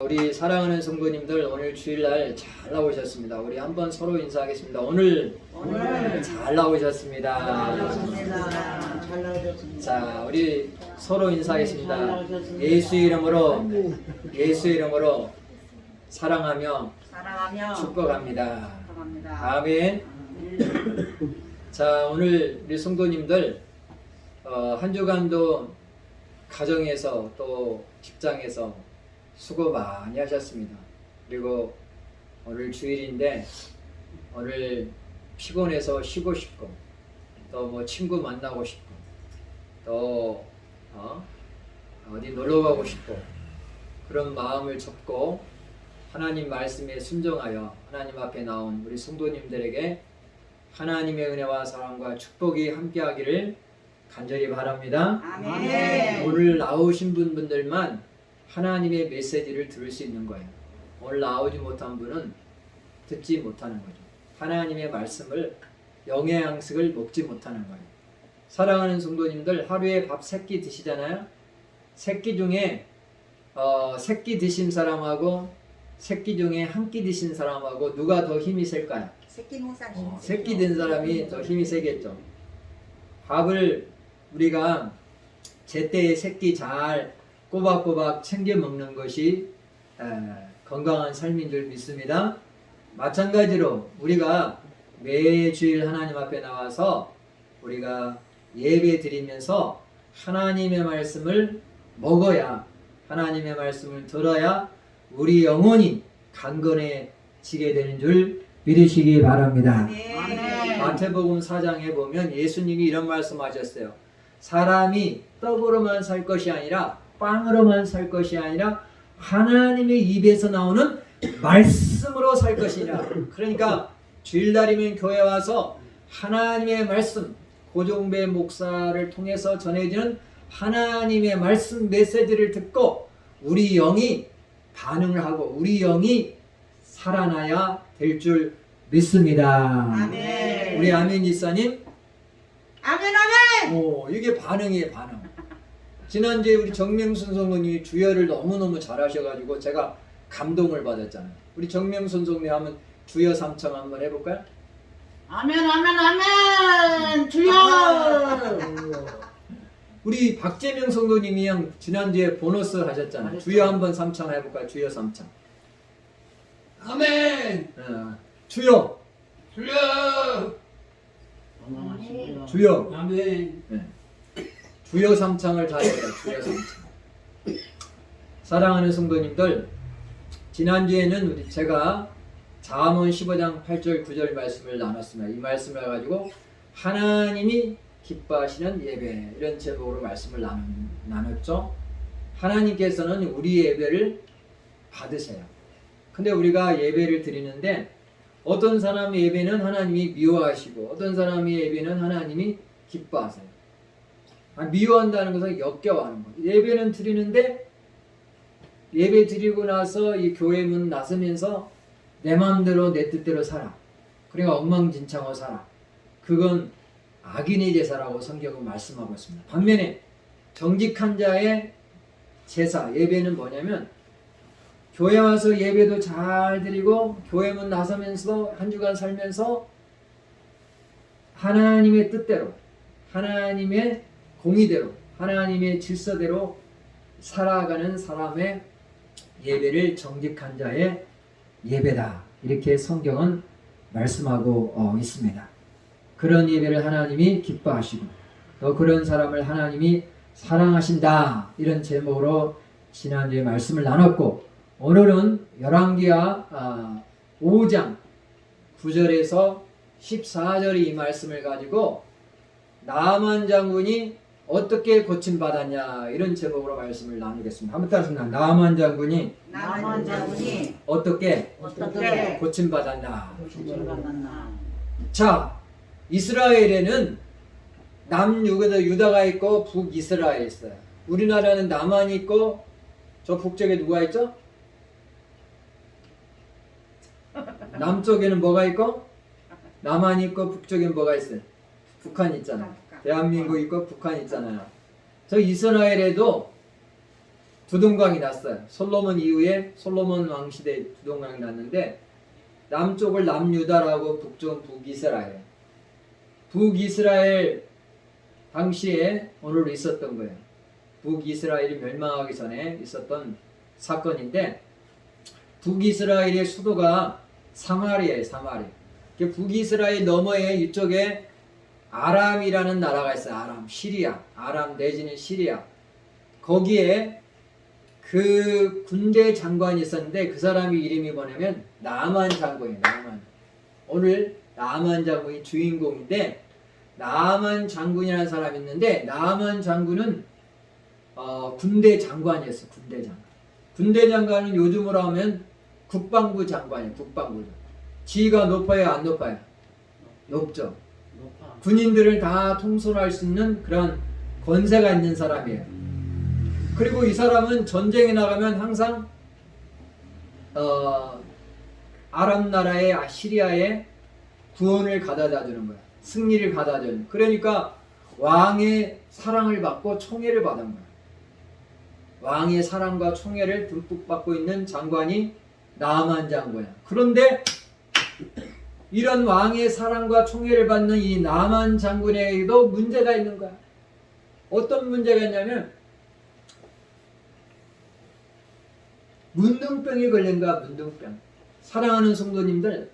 우리 사랑하는 성도님들 오늘 주일날 잘 나오셨습니다. 우리 한번 서로 인사하겠습니다. 오늘 잘 나오셨습니다. 잘 나오셨습니다. 자, 우리 서로 인사하겠습니다. 잘 나오셨습니다. 예수 이름으로 사랑하며 축복합니다. 아멘. 자, 오늘 우리 성도님들 한 주간도 가정에서 또 직장에서 수고 많이 하셨습니다. 그리고 오늘 주일인데 오늘 피곤해서 쉬고 싶고 또 뭐 친구 만나고 싶고 또 어디 놀러 가고 싶고 그런 마음을 접고 하나님 말씀에 순종하여 하나님 앞에 나온 우리 성도님들에게 하나님의 은혜와 사랑과 축복이 함께하기를 간절히 바랍니다. 아멘. 오늘 나오신 분들만 하나님의 메시지를 들을 수 있는 거예요. 오늘 나오지 못한 분은 듣지 못하는 거죠. 하나님의 말씀을 영의 양식을 먹지 못하는 거예요. 사랑하는 성도님들 하루에 밥 3끼 드시잖아요. 3끼 중에 3끼 드신 사람하고 3끼 중에 1끼 드신 사람하고 누가 더 힘이 셀까요? 새끼 농사 3끼 든 사람이 더 힘이 세겠죠. 밥을 우리가 제때에 3끼 잘 꼬박꼬박 챙겨 먹는 것이 건강한 삶인 줄 믿습니다. 마찬가지로 우리가 매주일 하나님 앞에 나와서 우리가 예배 드리면서 하나님의 말씀을 먹어야 하나님의 말씀을 들어야 우리 영혼이 강건해지게 되는 줄 믿으시기 바랍니다. 아멘. 마태복음 4장에 보면 예수님이 이런 말씀하셨어요. 사람이 떡으로만 살 것이 아니라 빵으로만 살 것이 아니라 하나님의 입에서 나오는 말씀으로 살 것이라. 그러니까 주일날이면 교회 와서 하나님의 말씀, 고종배 목사를 통해서 전해지는 하나님의 말씀 메시지를 듣고 우리 영이 반응을 하고 우리 영이 살아나야 될 줄 믿습니다. 아멘. 우리 아멘 이사님. 아멘. 이게 반응이에요, 반응. 지난주에 우리 정명순 성도님이 주여를 너무너무 잘하셔가지고 제가 감동을 받았잖아요. 우리 정명순 성도님 하면 주여 삼청 한번 해볼까요? 아멘. 주여. 우리 박재명 성도님이 지난주에 보너스 하셨잖아요. 주여 한번 삼청 해볼까요? 주여 삼청. 아멘. 주여. 주여. 주여. 아멘. 주여 삼창을 다 해요. 주여 삼창. 사랑하는 성도님들, 지난주에는 제가 잠언 15장 8절 9절 말씀을 나눴습니다. 이 말씀을 가지고 하나님이 기뻐하시는 예배 이런 제목으로 말씀을 나눴죠. 하나님께서는 우리 예배를 받으세요. 근데 우리가 예배를 드리는데 어떤 사람의 예배는 하나님이 미워하시고 어떤 사람의 예배는 하나님이 기뻐하세요. 미워한다는 것은 역겨워하는 거예요. 예배는 드리는데 예배 드리고 나서 이 교회 문 나서면서 내 마음대로 내 뜻대로 살아. 그러니까 엉망진창으로 살아. 그건 악인의 제사라고 성경은 말씀하고 있습니다. 반면에 정직한 자의 제사, 예배는 뭐냐면 교회 와서 예배도 잘 드리고 교회 문 나서면서 한 주간 살면서 하나님의 뜻대로 하나님의 공의대로 하나님의 질서대로 살아가는 사람의 예배를 정직한 자의 예배다. 이렇게 성경은 말씀하고 있습니다. 그런 예배를 하나님이 기뻐하시고 또 그런 사람을 하나님이 사랑하신다. 이런 제목으로 지난주에 말씀을 나눴고 오늘은 열왕기하 5장 9절에서 14절의 이 말씀을 가지고 나만 장군이 어떻게 고침받았냐 이런 제목으로 말씀을 나누겠습니다. 한번 따라서 나만 장군이 어떻게 고침받았나. 자, 이스라엘에는 남유다가 있고 북이스라엘이 있어요. 우리나라는 남한이 있고 저 북쪽에 누가 있죠? 남쪽에는 뭐가 있고 남한이 있고 북쪽에는 뭐가 있어요? 북한이 있잖아요. 대한민국 있고 북한 있잖아요. 저 이스라엘에도 두동강이 났어요. 솔로몬 이후에 솔로몬 왕 시대에 두동강이 났는데 남쪽을 남유다라고 북쪽은 북이스라엘. 북이스라엘 당시에 오늘 있었던 거예요. 북이스라엘이 멸망하기 전에 있었던 사건인데 북이스라엘의 수도가 사마리아예요. 사마리아. 북이스라엘 너머에 이쪽에 아람이라는 나라가 있어요. 아람, 시리아. 아람 내지는 시리아. 거기에 그 군대 장관이 있었는데 그 사람이 이름이 뭐냐면 나만 장군이에요. 나만. 오늘 나만 장군이 주인공인데 나만 장군이라는 사람이 있는데 나만 장군은 군대 장관이었어. 군대 장관. 군대 장관은 요즘으로 하면 국방부 장관이에요. 국방부. 지위가 높아요? 안 높아요? 높죠. 군인들을 다 통솔할 수 있는 그런 권세가 있는 사람이에요. 그리고 이 사람은 전쟁에 나가면 항상 아랍 나라의 시리아에 구원을 가져다 주는 거야. 승리를 가져다 주는. 그러니까 왕의 사랑을 받고 총애를 받은 거야. 왕의 사랑과 총애를 듬뿍 받고 있는 장관이 나만 장군이야. 그런데 이런 왕의 사랑과 총애를 받는 이 나만 장군에게도 문제가 있는 거야. 어떤 문제가 있냐면 문둥병이 걸린 거야. 문둥병. 사랑하는 성도님들,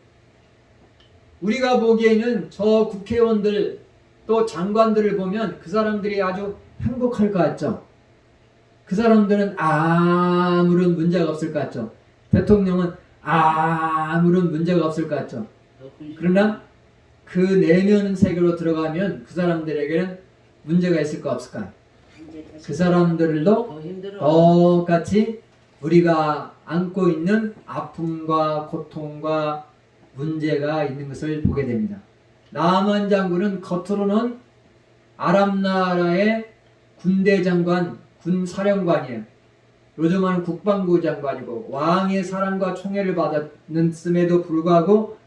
우리가 보기에는 저 국회의원들 또 장관들을 보면 그 사람들이 아주 행복할 것 같죠. 그 사람들은 아무런 문제가 없을 것 같죠. 대통령은 아무런 문제가 없을 것 같죠. 그러나 그 내면 세계로 들어가면 그 사람들에게는 문제가 있을까 없을까? 그 사람들도 똑같이 우리가 안고 있는 아픔과 고통과 문제가 있는 것을 보게 됩니다. 나만 장군은 겉으로는 아랍 나라의 군대 장관, 군 사령관이에요. 요즘은 국방부 장관이고 왕의 사랑과 총애를 받았음에도 불구하고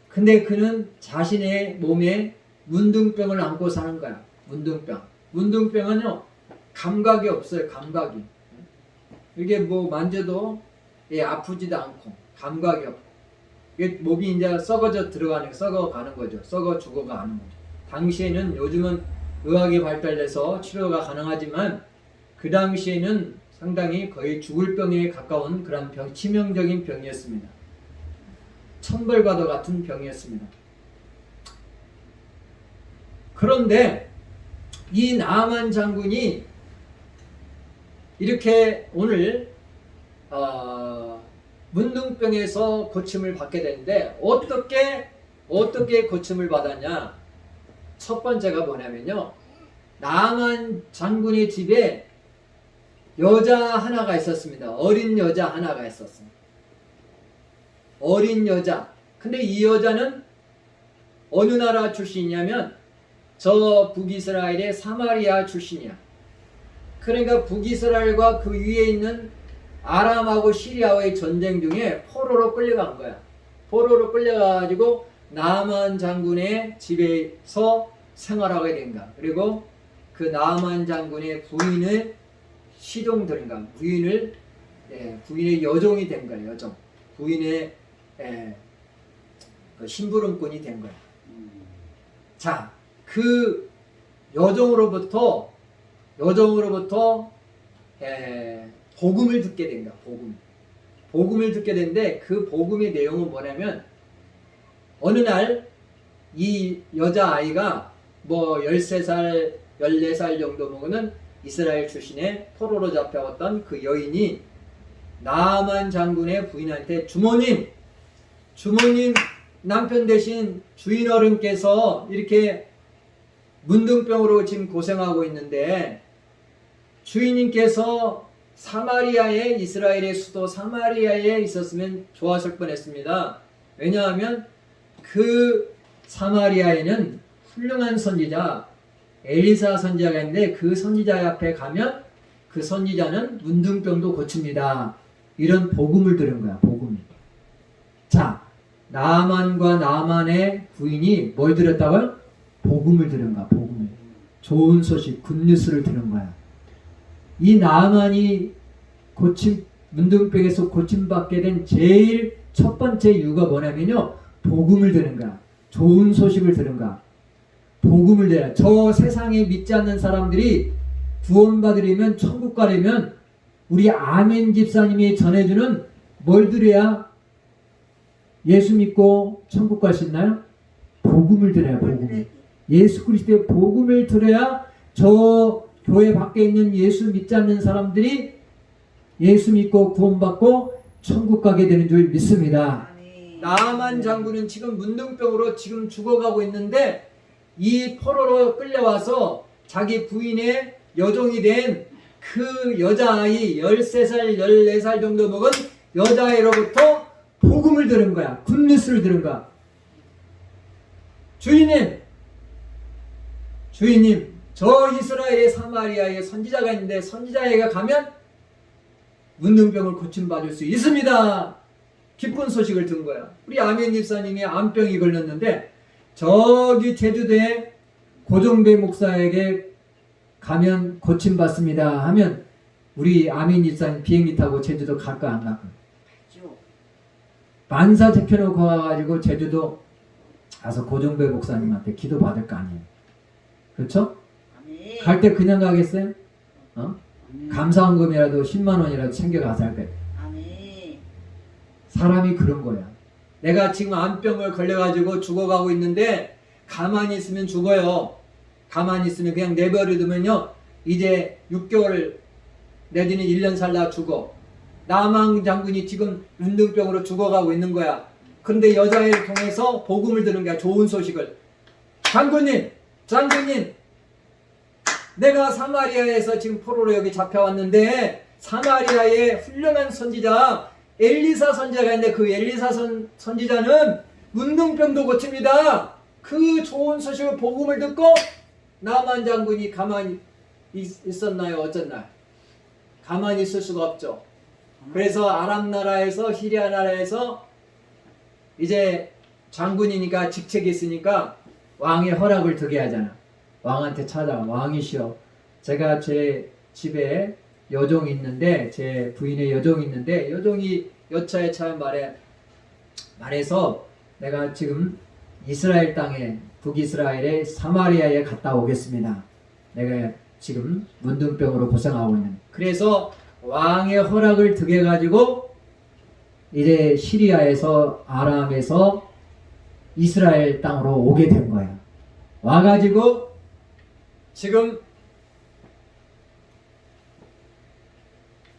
근데 그는 자신의 몸에 문둥병을 안고 사는 거야. 문둥병. 문둥병은요 감각이 없어요. 감각이. 이게 뭐 만져도 아프지도 않고 감각이 없고 이게 몸이 이제 썩어져 들어가는 썩어가는 거죠. 썩어 죽어가는 거죠. 당시에는 요즘은 의학이 발달돼서 치료가 가능하지만 그 당시에는 상당히 거의 죽을 병에 가까운 그런 병, 치명적인 병이었습니다. 천벌과도 같은 병이었습니다. 그런데 이 나만 장군이 이렇게 오늘 문둥병에서 고침을 받게 되는데 어떻게 고침을 받았냐? 첫 번째가 뭐냐면요. 나만 장군의 집에 여자 하나가 있었습니다. 어린 여자 하나가 있었어요. 어린 여자. 근데 이 여자는 어느 나라 출신이냐면 저 북이스라엘의 사마리아 출신이야. 그러니까 북이스라엘과 그 위에 있는 아람하고 시리아와의 전쟁 중에 포로로 끌려간 거야. 포로로 끌려가지고 나만 장군의 집에서 생활하게 된 거야. 그리고 그 나만 장군의 부인을 시종들인가 부인의 여종이 된 거야. 여종. 부인의 그 심부름꾼이 된 거야. 자, 그 여종으로부터 복음을 듣게 된 거야. 복음을 듣게 됐는데 그 복음의 내용은 뭐냐면 어느 날 이 여자아이가 뭐 13살, 14살 정도 먹는 이스라엘 출신의 포로로 잡혀왔던 그 여인이 나만 장군의 부인한테 주모님 남편 대신 주인 어른께서 이렇게 문둥병으로 지금 고생하고 있는데 주인님께서 사마리아에 이스라엘의 수도 사마리아에 있었으면 좋았을 뻔했습니다. 왜냐하면 그 사마리아에는 훌륭한 선지자 엘리사 선지자가 있는데 그 선지자 앞에 가면 그 선지자는 문둥병도 고칩니다. 이런 복음을 들은 거야. 복음. 자, 나만과 나만의 부인이 뭘 들었다고요? 복음을 들은 거야. 복음을. 좋은 소식, 굿뉴스를 들은 거야. 이 나만이 문둥병에서 고침받게 된 제일 첫 번째 이유가 뭐냐면요, 복음을 들은 거야. 좋은 소식을 들은 거야. 복음을 들어야. 저 세상에 믿지 않는 사람들이 구원받으려면, 천국 가려면 우리 아멘 집사님이 전해주는 뭘 들어야 예수 믿고 천국 갈 수 있나요? 복음을 들어야. 복음을. 예수 그리스도의 복음을 들어야 저 교회 밖에 있는 예수 믿지 않는 사람들이 예수 믿고 구원받고 천국 가게 되는 줄 믿습니다. 나만 장군은 지금 문둥병으로 지금 죽어가고 있는데, 이 포로로 끌려와서 자기 부인의 여종이 된 그 여자아이, 13살 14살 정도 먹은 여자아이로부터 복음을 들은 거야. 굿뉴스를 들은 거야. 주인님, 저 이스라엘의 사마리아에 선지자가 있는데 선지자에게 가면 문둥병을 고침받을 수 있습니다. 기쁜 소식을 든 거야. 우리 아멘 집사님이 암병이 걸렸는데 저기 제주도에 고종배 목사에게 가면 고침받습니다 하면 우리 아멘 집사님 비행기 타고 제주도 갈까 안 갈까? 만사 제켜놓고 가가지고 제주도 가서 고종배 목사님한테 기도 받을 거 아니에요. 그렇죠? 갈 때 그냥 가겠어요? 감사원금이라도 10만 원이라도 챙겨가서 할 거예요. 사람이 그런 거야. 내가 지금 암병을 걸려가지고 죽어가고 있는데 가만히 있으면 죽어요. 가만히 있으면 그냥 내버려두면요, 이제 6개월 내지는 1년 살다 죽어. 나만 장군이 지금 문둥병으로 죽어가고 있는 거야. 근데 여자애를 통해서 복음을 들은 거야. 좋은 소식을. 장군님, 내가 사마리아에서 지금 포로로 여기 잡혀왔는데 사마리아의 훌륭한 선지자 엘리사 선지자가 있는데 그 엘리사 선지자는 문둥병도 고칩니다. 그 좋은 소식을 복음을 듣고 나만 장군이 가만히 있었나요? 어쨌나요? 가만히 있을 수가 없죠. 그래서 아람 나라에서, 시리아 나라에서 이제 장군이니까 직책이 있으니까 왕의 허락을 듣게 하잖아. 왕한테 찾아와. 왕이시여, 제가 제 집에 여종이 있는데, 제 부인의 여종이 있는데, 여종이 여차에 말해서 내가 지금 이스라엘 땅에, 북이스라엘의 사마리아에 갔다 오겠습니다. 내가 지금 문둥병으로 고생하고 있는. 그래서 왕의 허락을 득해 가지고 이제 시리아에서, 아람에서 이스라엘 땅으로 오게 된 거야. 와가지고 지금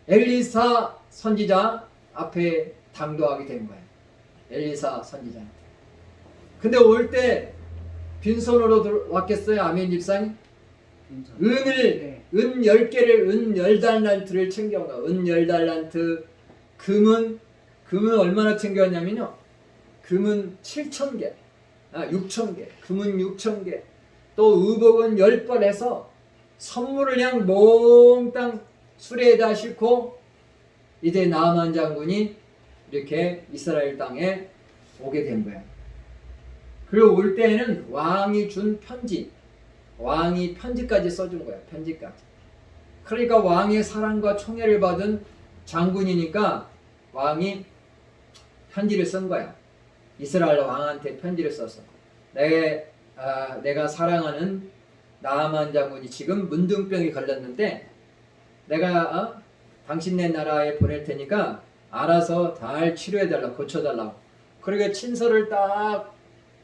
엘리사 선지자 앞에 당도하게 된 거야. 엘리사 선지자한테. 근데 올 때 빈손으로 왔겠어요? 아멘 집사님? 은 10개를, 은 10달란트를 챙겨온 거야. 은 10달란트. 금은 얼마나 챙겨왔냐면요, 금은 7,000개, 6,000개, 금은 6,000개, 또 의복은 10벌 해서 선물을 그냥 몽땅 수레에다 싣고 이제 나아만 장군이 이렇게 이스라엘 땅에 오게 된 거야. 그리고 올 때에는 왕이 준 편지, 왕이 편지까지 써준 거야. 편지까지. 그러니까 왕의 사랑과 총애를 받은 장군이니까 왕이 편지를 쓴 거야. 이스라엘 왕한테 편지를 써서 내가 사랑하는 나아만 장군이 지금 문둥병이 걸렸는데 내가 당신네 나라에 보낼 테니까 알아서 잘 치료해달라고, 고쳐달라고. 그러니까 친서를 딱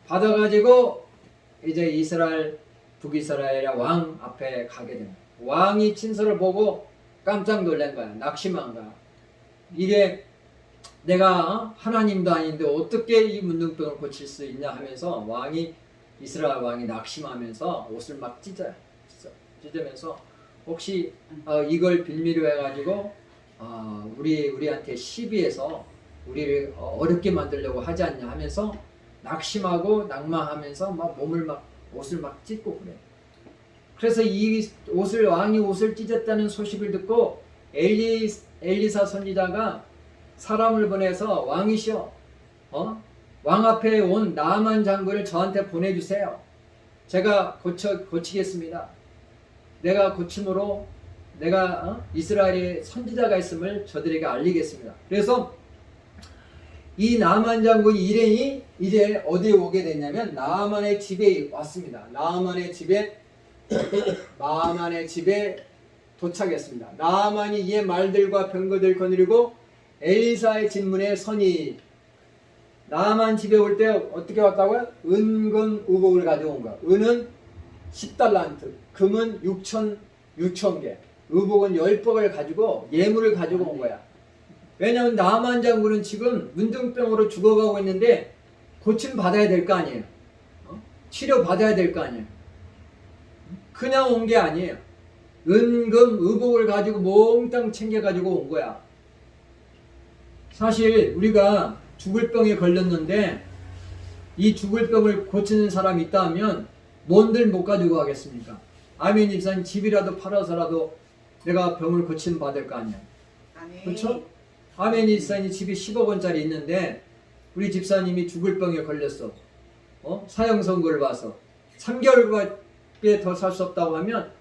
받아가지고 이제 이스라엘, 북이스라엘의 왕 앞에 가게 됩니다. 왕이 친서를 보고 깜짝 놀란 거야. 낙심한 거야. 이게 내가 하나님도 아닌데 어떻게 이 문둥병을 고칠 수 있냐 하면서 이스라엘 왕이 낙심하면서 옷을 막 찢으면서 혹시 이걸 빌미로 해가지고 우리한테 시비해서 우리를 어렵게 만들려고 하지 않냐 하면서 낙심하고 낙마하면서 막 옷을 막 찢고 그래. 그래서 왕이 옷을 찢었다는 소식을 듣고 엘리사 선지자가 사람을 보내서 왕이시여, 왕 앞에 온 나아만 장군을 저한테 보내주세요. 제가 고치겠습니다. 내가 고침으로 내가 이스라엘에 선지자가 있음을 저들에게 알리겠습니다. 그래서 이 나만 장군이 일행이 이제 어디에 오게 됐냐면 나만의 집에 왔습니다. 나만의 집에 도착했습니다. 나만이 이에 말들과 병거들 거느리고 엘리사의 진문에 서니, 나만 집에 올 때 어떻게 왔다고요? 은금 우복을 가져온 거야. 은은 10달란트, 금은 6,000개, 의복은 10복을 가지고 예물을 가지고 온 거야. 왜냐하면 나만 장군은 지금 문둥병으로 죽어가고 있는데 고침 받아야 될 거 아니에요. 치료 받아야 될 거 아니에요. 그냥 온 게 아니에요. 은금 의복을 가지고 몽땅 챙겨 가지고 온 거야. 사실 우리가 죽을 병에 걸렸는데 이 죽을 병을 고치는 사람이 있다 하면 뭔들 못 가지고 가겠습니까? 아멘 집사님, 집이라도 팔아서라도 내가 병을 고침 받을 거 아니야. 그렇죠? 아멘 집사님 집이 10억 원짜리 있는데 우리 집사님이 죽을 병에 걸렸어. 사형 선고를 봐서 3개월밖에 더 살 수 없다고 하면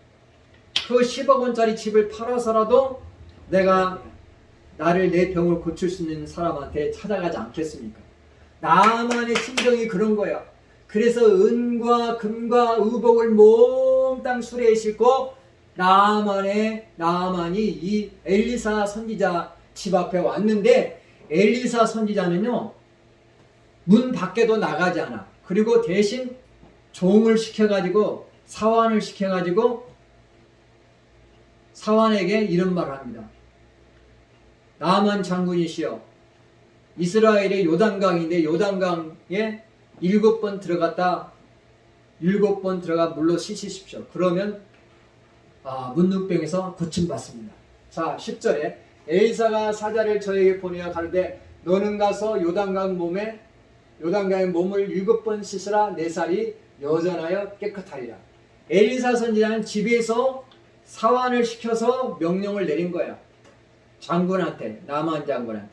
그 10억 원짜리 집을 팔아서라도 내가 나를 내 병을 고칠 수 있는 사람한테 찾아가지 않겠습니까? 나만의 심정이 그런 거야. 그래서 은과 금과 의복을 몽땅 수레에 싣고 나만이 이 엘리사 선지자 집 앞에 왔는데, 엘리사 선지자는요 문 밖에도 나가지 않아. 그리고 대신 종을 시켜가지고 사환을 시켜가지고 사환에게 이런 말을 합니다. 나만 장군이시여, 이스라엘의 요단강인데 요단강에 7번 들어가 물로 씻으십시오. 그러면 문둥병에서 고침받습니다. 자, 10절에 엘리사가 사자를 저에게 보내어 가르되 너는 가서 요단강의 몸을 7번 씻으라. 내 살이 여전하여 깨끗하리라. 엘리사 선지자는 집에서 사환을 시켜서 명령을 내린 거야. 장군한테, 나만 장군한테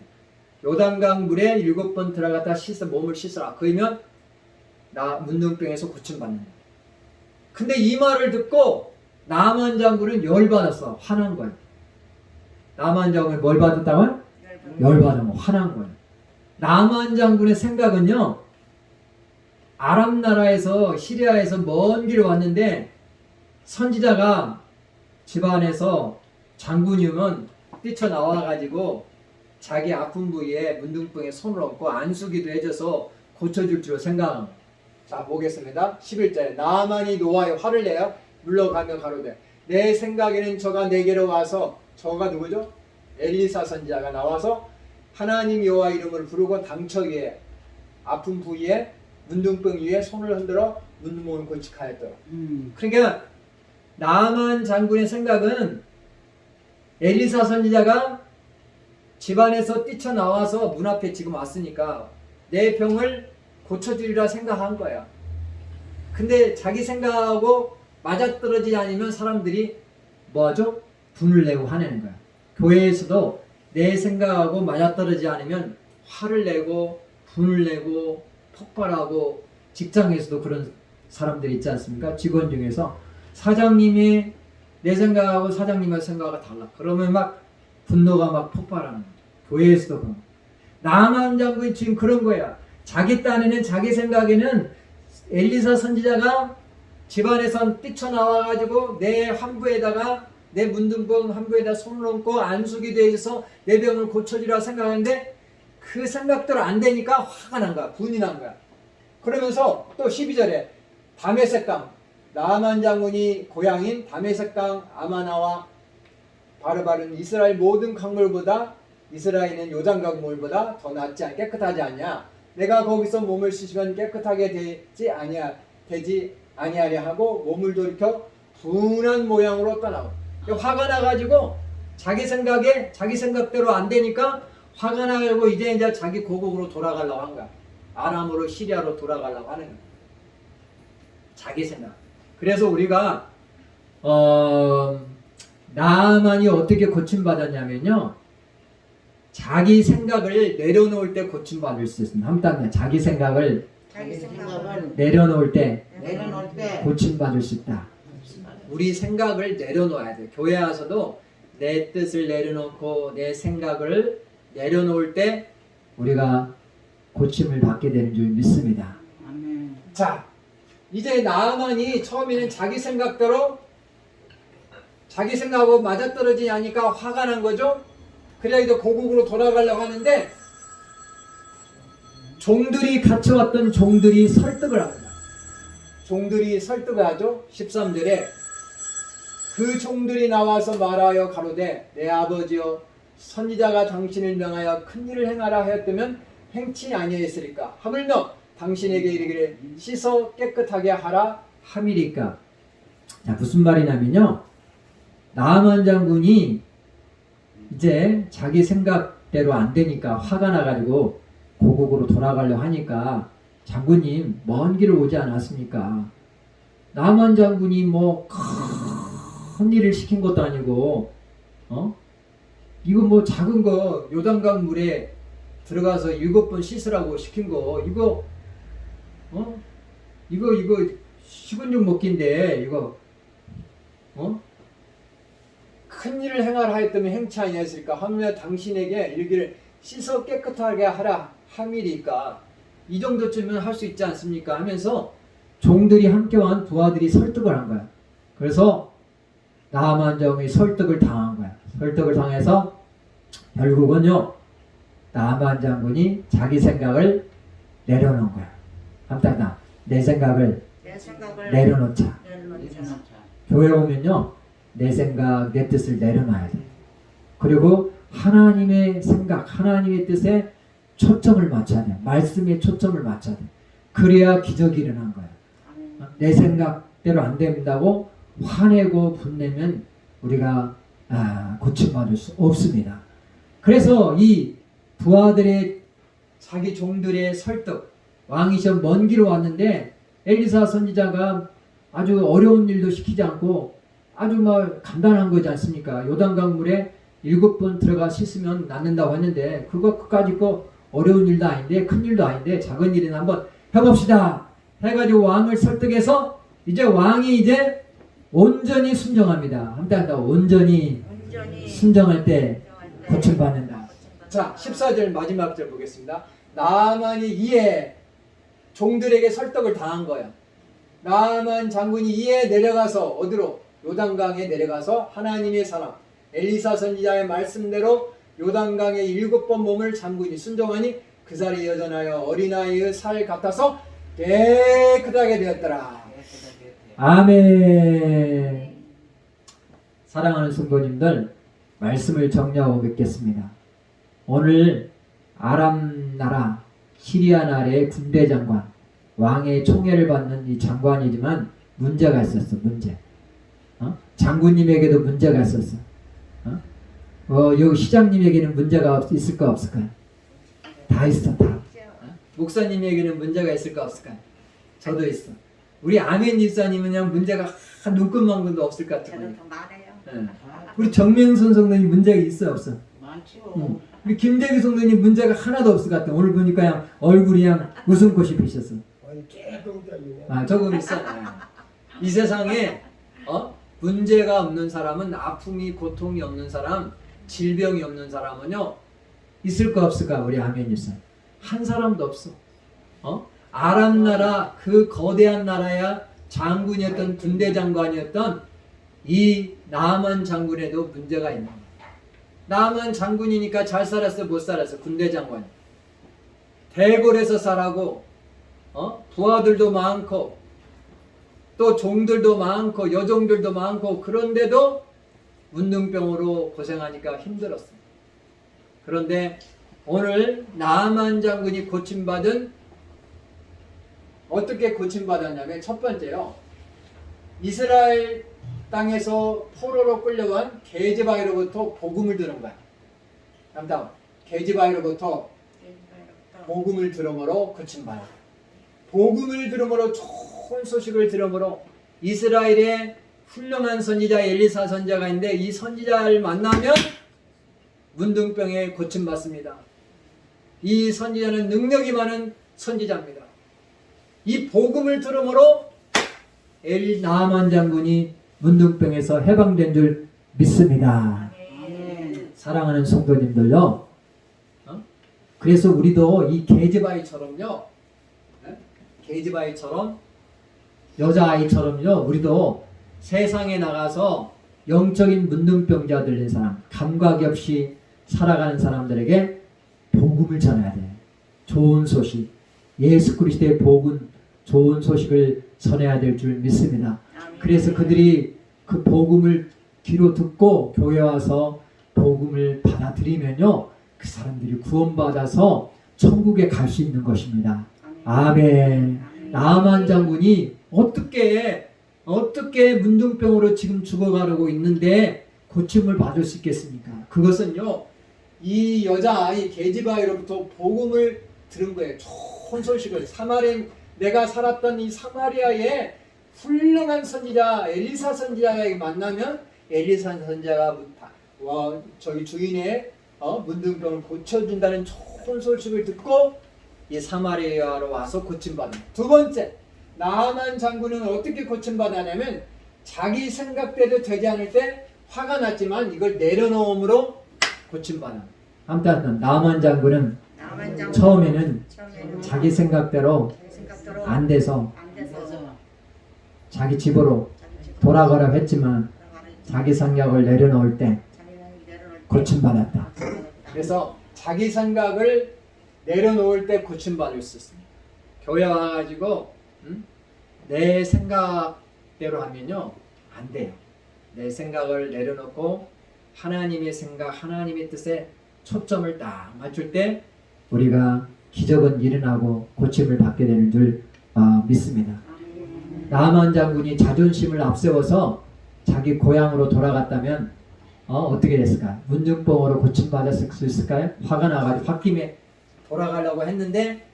요단강 물에 7번 들어갔다 몸을 씻어라. 그러면 나 문둥병에서 고침받는다. 근데 이 말을 듣고 나만 장군은 열받았어. 화난 거야. 나만 장군이 뭘 받았다고요? 열받으면 화난 거야. 나만 장군의 생각은요, 아람 나라에서 시리아에서 먼 길을 왔는데 선지자가 집안에서 장군이면 뛰쳐나와가지고 자기 아픈 부위에 문둥병에 손을 얹고 안수기도 해줘서 고쳐줄 줄 생각한 거예요. 자, 보겠습니다. 11절에 나만이 노하여 화를 내어 물러가며 가로되 내 생각에는 저가 내게로 와서, 저가 누구죠? 엘리사 선지자가 나와서 하나님 여호와 이름을 부르고 당처 위에 아픈 부위에 문둥병 위에 손을 흔들어 문둥병을 고치하였더라. 그러니까 나만 장군의 생각은 엘리사 선지자가 집안에서 뛰쳐나와서 문 앞에 지금 왔으니까 내 병을 고쳐주리라 생각한 거야. 근데 자기 생각하고 맞아떨어지지 않으면 사람들이 뭐하죠? 분을 내고 화내는 거야. 교회에서도 내 생각하고 맞아떨어지지 않으면 화를 내고 분을 내고 폭발하고, 직장에서도 그런 사람들이 있지 않습니까? 직원 중에서 사장님이 내 생각하고 사장님의 생각하고 달라. 그러면 막 분노가 막 폭발하는 거야. 교회에서도 그런 거야. 나만 장군이 지금 그런 거야. 자기 딴에는, 자기 생각에는 엘리사 선지자가 집안에서 뛰쳐나와가지고 내 환부에다가, 내 문둥병 환부에다 손을 얹고 안수기도 해줘서 내 병을 고쳐주라 생각하는데 그 생각대로 안 되니까 화가 난 거야. 분이 난 거야. 그러면서 또 12절에 다메섹강, 나만 장군이 고향인 다메섹강 아마나와 바르바른 이스라엘 모든 강물보다, 이스라엘은 요단강 물보다 더 낫지 않, 깨끗하지 않냐? 내가 거기서 몸을 씻으면 깨끗하게 되지 아니하려 하고 몸을 돌이켜 분한 모양으로 떠나고, 화가 나가지고 자기 생각대로 안 되니까 화가 나고 이제 자기 고국으로 돌아가려고 한 거야. 아람으로, 시리아로 돌아가려고 하는 거야. 자기 생각. 그래서 우리가 나만이 어떻게 고침받았냐면요, 자기 생각을 내려놓을 때 고침받을 수 있습니다. 한번 자기 생각을 자기 생각을 내려놓을 때 내려놓을 때 고침받을 수 있다. 우리 생각을 내려놓아야 돼. 교회 와서도 내 뜻을 내려놓고 내 생각을 내려놓을 때 우리가 고침을 받게 되는 줄 믿습니다. 아멘. 자, 이제 나아만이 처음에는 자기 생각대로 자기 생각하고 맞아떨어지지 않으니까 화가 난 거죠. 그래야 이제 고국으로 돌아가려고 하는데 종들이 같이 왔던 종들이 설득을 합니다. 종들이 설득을 하죠. 13절에 그 종들이 나와서 말하여 가로되 내 아버지여 선지자가 당신을 명하여 큰 일을 행하라 하였다면 행치 아니하였으리까 하물며 당신에게 이르기를 씻어 깨끗하게 하라 함이리까. 자, 무슨 말이냐면요, 나아만 장군이 이제 자기 생각대로 안 되니까 화가 나가지고 고국으로 돌아가려고 하니까 장군님 먼 길을 오지 않았습니까? 나아만 장군이 뭐 큰 일을 시킨 것도 아니고 이거 뭐 작은 거 요단강 물에 들어가서 7번 씻으라고 시킨 거 이거 식은 죽 먹기인데 이거 큰 일을 행하라 하였더니 행치 아니하였으리까 하며 당신에게 이르기를 씻어 깨끗하게 하라 함이리까. 이 정도쯤은 할 수 있지 않습니까? 하면서 종들이 함께 한 부하들이 설득을 한 거야. 그래서 나아만 장군이 설득을 당한 거야. 설득을 당해서 결국은요, 나아만 장군이 자기 생각을 내려놓은 거야. 함따다 내 생각을 내 생각을 내려놓자. 내려놓자. 교회 오면요, 내 생각, 내 뜻을 내려놔야 돼. 그리고 하나님의 생각, 하나님의 뜻에 초점을 맞춰야 돼. 말씀에 초점을 맞춰야 돼. 그래야 기적이 일어난 거야. 아멘. 내 생각대로 안 된다고 화내고 분내면 우리가 고침받을 수 없습니다. 그래서 이 부하들의 자기 종들의 설득, 왕이 좀 먼 길을 왔는데 엘리사 선지자가 아주 어려운 일도 시키지 않고 아주 막 간단한 거지 않습니까? 요단강 물에 7번 들어가 씻으면 낫는다고 했는데 그거까지 거 어려운 일도 아닌데 큰 일도 아닌데 작은 일이나 한번 해봅시다 해가지고 왕을 설득해서 이제 왕이 이제 온전히 순종합니다. 함께 온전히 순종할 때 고침받는다. 자, 14절 마지막 절 보겠습니다. 나아만이 이에 종들에게 설득을 당한 거야. 나아만 장군이 이에 내려가서 어디로? 요단강에 내려가서 하나님의 사람 엘리사 선지자의 말씀대로 요단강에 7번 몸을 잠그니 순종하니 그 살이 여전하여 어린아이의 살 같아서 깨끗하게 되었더라. 아멘. 사랑하는 성도님들, 말씀을 정리하고 뵙겠습니다. 오늘 아람 나라 시리아 나라의 군대 장관, 왕의 총애를 받는 이 장관이지만 문제가 있었어. 문제. 장군님에게도 문제가 있었어. 여기 시장님에게는 문제가 있을까 없을까요? 다 있어. 다. 목사님에게는 문제가 있을까 없을까요? 저도 있어. 우리 아멘 집사님은 그냥 문제가 한 눈금만큼도 없을 것 같아요. 저는 더 많아요. 네. 우리 정명순 성도님 문제가 있어요 없어? 많죠. 우리 김대기 성도님 문제가 하나도 없을 것 같아. 오늘 보니까 그냥 얼굴이 그냥 웃음꽃이 피셨어. 조금 있어. 이 세상에 문제가 없는 사람은, 아픔이 고통이 없는 사람, 질병이 없는 사람은요 있을까 없을까? 우리 아멘 집사 한 사람도 없어. 아람 나라 그 거대한 나라야 장군이었던 군대 장관이었던 이 나아만 장군에도 문제가 있는 거야. 나아만 장군이니까 잘 살았어 못 살았어? 군대 장관. 대궐에서 살아고 부하들도 많고 또 종들도 많고 여종들도 많고 그런데도 문둥병으로 고생하니까 힘들었어. 그런데 오늘 나아만 장군이 고침받은, 어떻게 고침받았냐면 첫 번째요, 이스라엘 땅에서 포로로 끌려간 게즈바이로부터 복음을 들은 거야. 다음 게즈바이로부터 복음을 들음으로 고침받아. 복음을 들음으로 좋은 소식을 들음으로 이스라엘의 훌륭한 선지자 엘리사 선지자가 있는데 이 선지자를 만나면 문둥병에 고침받습니다. 이 선지자는 능력이 많은 선지자입니다. 이 복음을 들음으로 나아만 장군이 문둥병에서 해방된 줄 믿습니다. 아멘. 사랑하는 성도님들요, 그래서 우리도 이 게즈바이처럼요, 게즈바이처럼 여자아이처럼요, 우리도 세상에 나가서 영적인 문둥병자 들린 사람, 감각이 없이 살아가는 사람들에게 복음을 전해야 돼. 좋은 소식, 예수 그리스도의 복음, 좋은 소식을 전해야 될 줄 믿습니다. 아멘. 그래서 그들이 그 복음을 귀로 듣고 교회 와서 복음을 받아들이면요, 그 사람들이 구원받아서 천국에 갈 수 있는 것입니다. 아멘. 나아만 장군이 어떻게 문둥병으로 지금 죽어가려고 있는데 고침을 받을 수 있겠습니까? 그것은요, 이 여자아이 게지바이로부터 복음을 들은 거예요. 좋은 소식을. 내가 살았던 이 사마리아에 훌륭한 선지자 엘리사 선지자에게 만나면 엘리사 선지자가 저희 주인의 문둥병을 고쳐준다는 좋은 소식을 듣고 이 사마리아로 와서 고침받은. 두 번째, 나아만 장군은 어떻게 고침받았냐면 자기 생각대로 되지 않을 때 화가 났지만 이걸 내려놓음으로 고침받아. 아무튼 나아만 장군은 처음에는 자기 생각대로 안 돼서 자기 집으로 돌아가라고 했지만 자기 생각을 내려놓을 때 고침받았다. 그래서 자기 생각을 내려놓을 때 고침받을 수 있습니다. 교회 와가지고 내 생각대로 하면요 안 돼요. 내 생각을 내려놓고 하나님의 생각, 하나님의 뜻에 초점을 딱 맞출 때 우리가 기적은 일어나고 고침을 받게 되는 줄 믿습니다. 나아만 장군이 자존심을 앞세워서 자기 고향으로 돌아갔다면 어떻게 됐을까? 문둥병으로 고침받았을 수 있을까요? 화가 나가지고 홧김에 돌아가려고 했는데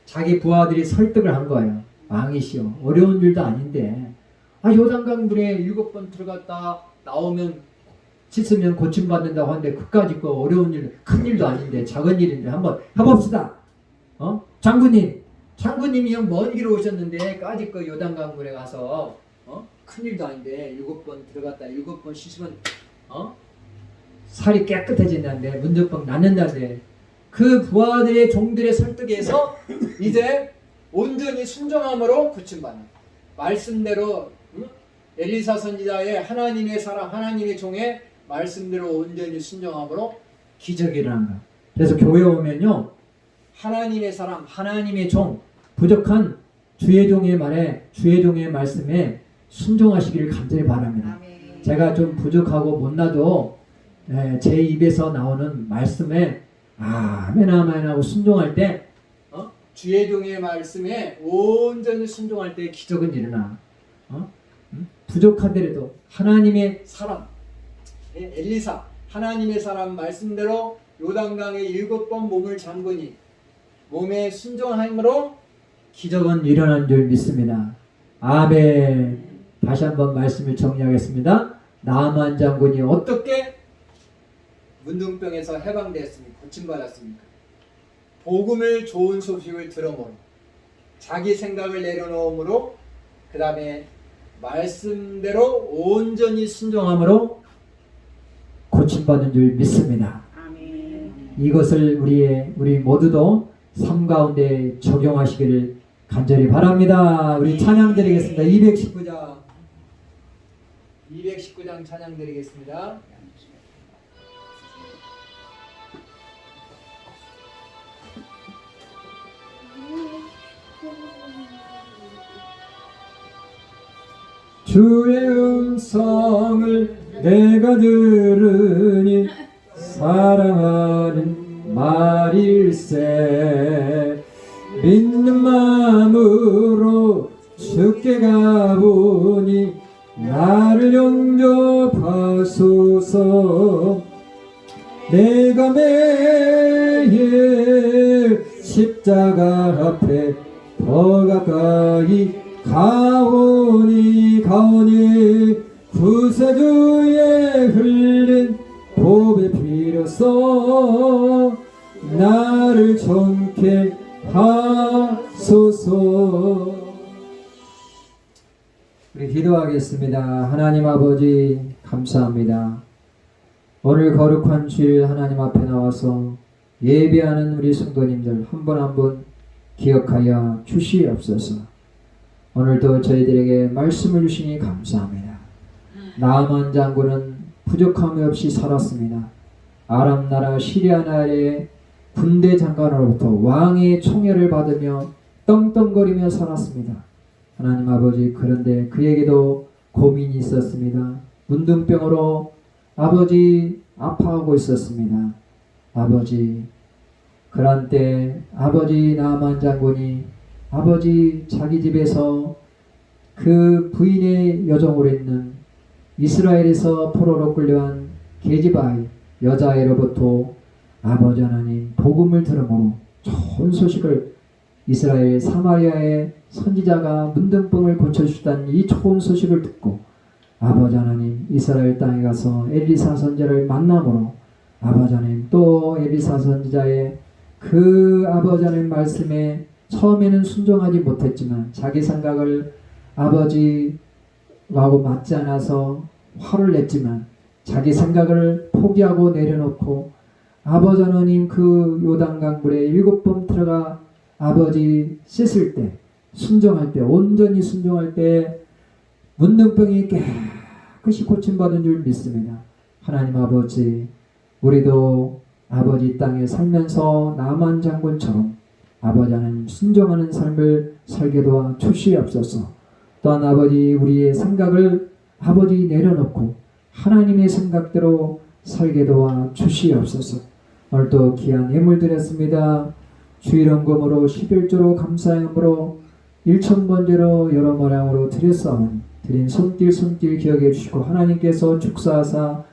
자기 부하들이 설득을 한 거예요. 왕이시여, 어려운 일도 아닌데 요단강 물에 7번 들어갔다 나오면 씻으면 고침받는다고 하는데 그까짓 거 어려운 일, 큰 일도 아닌데 작은 일인데 한번 해봅시다. 장군님이 형 먼 길 오셨는데 까짓 거 요단강 물에 가서 큰 일도 아닌데 7번 들어갔다 7번 씻으면 살이 깨끗해진다는데 문둥병 낫는다는데 그 부하들의 종들의 설득에서 이제 온전히 순종함으로 고침받는 말씀대로 엘리사 선지자의 하나님의 사람 하나님의 종의 말씀대로 온전히 순종함으로 기적이 일어난다. 그래서 교회 오면요 하나님의 사람 하나님의 종 부족한 주의 종의 말에 주의 종의 말씀에 순종하시기를 간절히 바랍니다. 제가 좀 부족하고 못나도 제 입에서 나오는 말씀에 아멘 아멘 하고 순종할 때 주의 종의 말씀에 온전히 순종할 때 기적은 일어나. 부족하더라도 하나님의 사람 엘리사 하나님의 사람 말씀대로 요단강에 7번 몸을 잠그니 몸에 순종함으로 기적은 일어난 줄 믿습니다. 아멘. 다시 한번 말씀을 정리하겠습니다. 나아만 장군이 어떻게 문둥병에서 해방되었습니까? 고침받았습니까? 복음을 좋은 소식을 들음으로 자기 생각을 내려놓음으로 그 다음에 말씀대로 온전히 순종함으로 고침받은 줄 믿습니다. 아멘. 이것을 우리 모두도 삶 가운데 적용하시기를 간절히 바랍니다. 우리 찬양 드리겠습니다. 219장 찬양 드리겠습니다. 주의 음성을 내가 들으니 사랑하는 말일세 믿는 마음으로 주께 가보니 나를 영접하소서 내가 매일 십자가 앞에 더 가까이 가오니 구세주의 흘린 보배 피로써 나를 정케 하소서. 우리 기도하겠습니다. 하나님 아버지 감사합니다. 오늘 거룩한 주일 하나님 앞에 나와서 예배하는 우리 성도님들 한 분 한 분 기억하여 주시옵소서. 오늘도 저희들에게 말씀을 주시니 감사합니다. 나아만 장군은 부족함이 없이 살았습니다. 아람 나라 시리아 나라의 군대 장관으로부터 왕의 총애를 받으며 떵떵거리며 살았습니다. 하나님 아버지, 그런데 그에게도 고민이 있었습니다. 문둥병으로 아버지 아파하고 있었습니다. 아버지, 그런 때 아버지 나아만 장군이 아버지 자기 집에서 그 부인의 여종으로 있는 이스라엘에서 포로로 끌려간 게지바의 여자애로부터 아버지 하나님 복음을 들음으로 좋은 소식을 이스라엘 사마리아의 선지자가 문둥병을 고쳐주시다는 이 좋은 소식을 듣고 아버지 하나님 이스라엘 땅에 가서 엘리사 선지자를 만남으로 아버지 하나님 또 엘리사 선지자의 그 아버지 하나님 말씀에 처음에는 순종하지 못했지만 자기 생각을 아버지하고 맞지 않아서 화를 냈지만 자기 생각을 포기하고 내려놓고 아버지 하나님 그 요단강 물에 7번 들어가 아버지 씻을 때 순종할 때 온전히 순종할 때 문둥병이 깨끗이 고침받은 줄 믿습니다. 하나님 아버지, 우리도 아버지 땅에 살면서 나만 장군처럼 아버지 하나님 순종하는 삶을 살게 도와 주시옵소서. 또한 아버지 우리의 생각을 아버지 내려놓고 하나님의 생각대로 살게 도와 주시옵소서. 오늘도 귀한 예물 드렸습니다. 주일원금으로 11조로 감사함으로 1,000번제로 여러 모양으로 드렸사오니 드린 손길 기억해 주시고 하나님께서 축사하사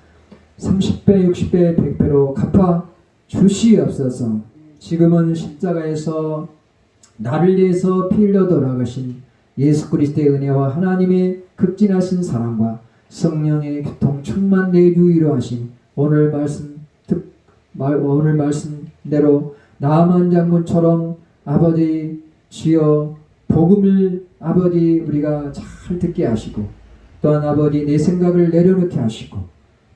30배 60배 100배로 갚아 주시옵소서. 지금은 십자가에서 나를 위해서 피 흘려 돌아가신 예수 그리스도의 은혜와 하나님의 극진하신 사랑과 성령의 교통 충만 내주의로 하신 오늘 말씀대로 나아만 장군처럼 아버지 주여 복음을 아버지 우리가 잘 듣게 하시고 또한 아버지 내 생각을 내려놓게 하시고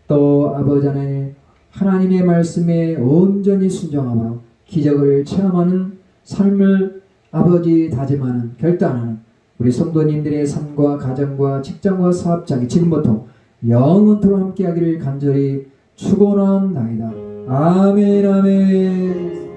또 아버지 하나님의 말씀에 온전히 순종함으로 기적을 체험하는 삶을 아버지 다짐하는 결단하는 우리 성도님들의 삶과 가정과 직장과 사업장이 지금부터 영원토록 함께하기를 간절히 축원합니다. 아멘 아멘.